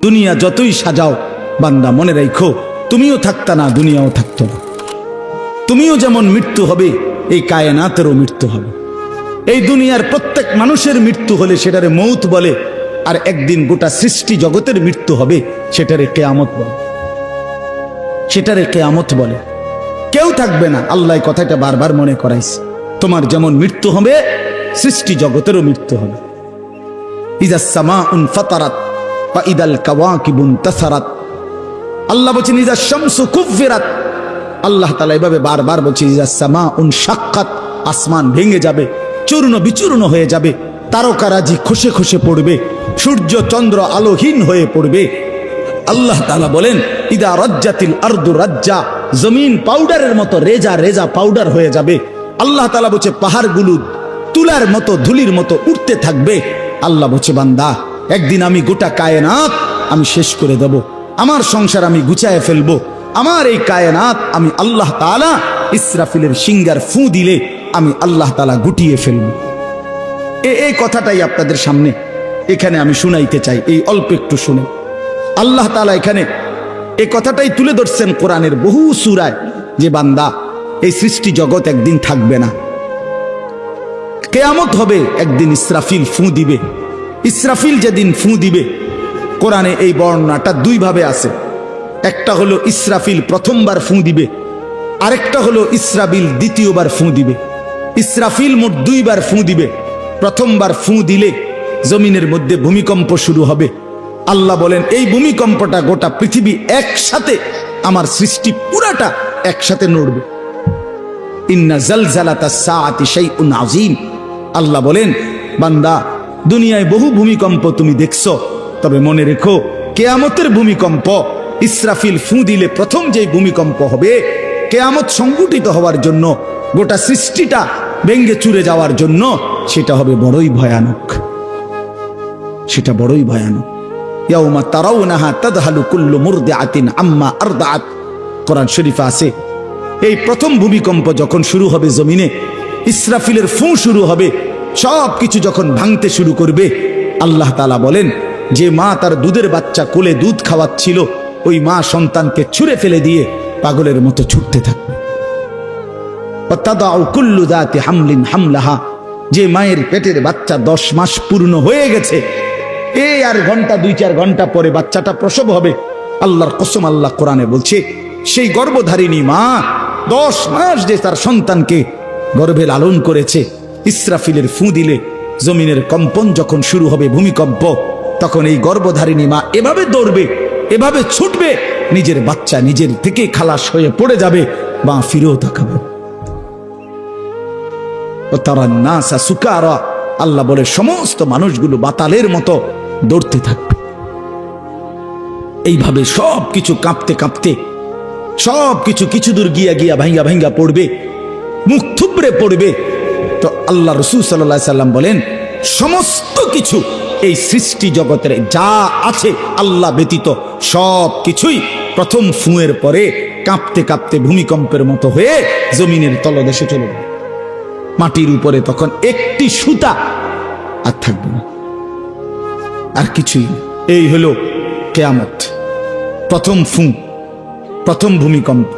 দুনিয়া যতই সাজাও বান্দা মনে রাখো তুমিও থাকতা না, দুনিয়াও থাকতো না। তুমিও যেমন মৃত্যু হবে, এই কায়নাতেরও মৃত্যু হবে। এই দুনিয়ার প্রত্যেক মানুষের মৃত্যু হলে সেটারে মৌত বলে, আর একদিন গোটা সৃষ্টি জগতের মৃত্যু হবে সেটারে কিয়ামত বলে। সেটারে কিয়ামত বলে। কেউ থাকবে না, আল্লাহ কথাটা বারবার মনে করাইছে। তোমার যেমন মৃত্যু হবে, সৃষ্টি জগতেরও মৃত্যু হবে। ইজাস সামাউন ফাতারাত ওয়া ইদাল কাওয়াকিবুন তাসারাত। আল্লাহ বলেন ইজাস শামসু কুফিরাত। আল্লাহ তাআলা এভাবে বারবার বলছে ইজাস সামাউন শাক্কাত, আসমান ভেঙে যাবে, চূর্ণ বিচূর্ণ হয়ে যাবে, তারকারাজি খসে খসে পড়বে, সূর্য চন্দ্র আলোহীন হয়ে পড়বে। আল্লাহ তাআলা বলেন ইদা রাজ্জাতিল আরদু রাজ্জা, জমিন পাউডারের মতো রেজা রেজা পাউডার হয়ে যাবে। আল্লাহ তাআলা বলছে পাহাড়গুলো তুলার মতো ধুলির মতো উঠতে থাকবে। আল্লাহ বলছে বান্দা একদিন আমি গোটা কায়নাত আমি শেষ করে দেব, আমার সংসার আমি গুছায় ফেলবো, আমার এই কায়নাত আমি আল্লাহ তাআলা ইসরাফিলের সিঙ্গার ফু দিলে আমি আল্লাহ তাআলা গুটিয়ে ফেলবো। এই কথাটাই আপনাদের সামনে এখানে আমি শুনাইতে চাই। এই অল্প একটু শুনে আল্লাহ তাআলা এখানে এই কথাটাই তুলে ধরছেন কোরআনের বহু সূরায়, যে বান্দা এই সৃষ্টি জগৎ একদিন থাকবে না, কিয়ামত হবে, একদিন ইসরাফিল ফু দিবে। ইসরাফিল যেদিন ফু দিবে, কোরআনে এই বর্ণনাটা দুই ভাবে আছে। একটা হলো ইসরাফিল প্রথমবার ফু দিবে, আরেকটা হলো ইসরাফিল দ্বিতীয়বার ফু দিবে। ইসরাফিল মোট দুইবার ফু দিবে। প্রথমবার ফু দিলে জমিনের মধ্যে ভূমিকম্প শুরু হবে। আল্লাহ বলেন এই ভূমিকম্পটা গোটা পৃথিবী একসাথে, আমার সৃষ্টি পুরাটা একসাথে নড়বে। ইন্না জালজালাতাস সাআতি শাইউন আযীম। আল্লাহ বলেন বান্দা দুনিয়ায় বহু ভূমিকম্প তুমি দেখছো, তবে মনে রেখো কিয়ামতের ভূমিকম্প, ইসরাফিল ফু দিলে প্রথম যে ভূমিকম্প হবে, কিয়ামত সংঘটিত হওয়ার জন্য, গোটা সৃষ্টিটা ভেঙে চুরে যাওয়ার জন্য, সেটা হবে বড়ই ভয়ানক। সেটা বড়ই ভয়ানক। ইয়াউমা তারাউনাহা তাযহালু কুল্লু মুরদিআতিন আম্মা আরদাআত। কোরআন শরীফে আছে এই প্রথম ভূমিকম্প যখন শুরু হবে জমিনে, ইসরাফিলের ফু শুরু হবে, সব কিছু যখন ভাঙতে শুরু করবে, আল্লাহ তাআলা বলেন যে মা তার দুধের বাচ্চা কোলে দুধ খাওয়াচ্ছিল, ওই মা সন্তানকে ছুঁড়ে ফেলে দিয়ে পাগলের মতো ছুটতে থাকবে। ওয়াতাদাউ কুল্লু যাতি হামলিন হামলাহা, যে মায়ের পেটের বাচ্চা 10 মাস পূর্ণ হয়ে গেছে, এই আর ঘন্টা 2-4 ঘন্টা পরে বাচ্চাটা প্রসব হবে। আল্লাহর কসম, আল্লাহ কোরআনে বলছে সেই গর্ভধারিণী মা 10 মাস যে তার সন্তানকে গর্ভে লালন করেছে, ইসরাফিলের ফু দিলে জমিনের কম্পন যখন শুরু হবে, ভূমিকম্প, তখন এই গর্ভধারিণী মা এভাবে দৌড়বে, এভাবে ছুটবে, নিজের বাচ্চা নিজের থেকে খালাস হয়ে পড়ে যাবে, মা ফিরেও তাকাবে। তারা নাসা সুকারা, আল্লাহ বলে সমস্ত মানুষগুলো বাতালের মতো দৌড়তে থাকবে। এইভাবে সব কিছু কাঁপতে কাঁপতে সব কিছু কিছু দূর গিয়া গিয়া ভাঙ্গা ভাঙ্গা পড়বে, মুখ থুবড়ে পড়বে। তো আল্লাহ রাসূল সাল্লাল্লাহু আলাইহি সাল্লাম বলেন সমস্ত কিছু এই সৃষ্টি জগতের যা আছে আল্লাহ ব্যতীত সব কিছুই প্রথম ফুঁয়ের পরে কাঁপতে কাঁপতে ভূমিকম্পের মতো হয়ে জমিনের তলদেশে চলে যাবে। মাটির উপরে তখন একটি সুতা আর থাকবে না, আর কিছুই না। এই হলো কিয়ামত, প্রথম ফুঁ, প্রথম ভূমিকম্প।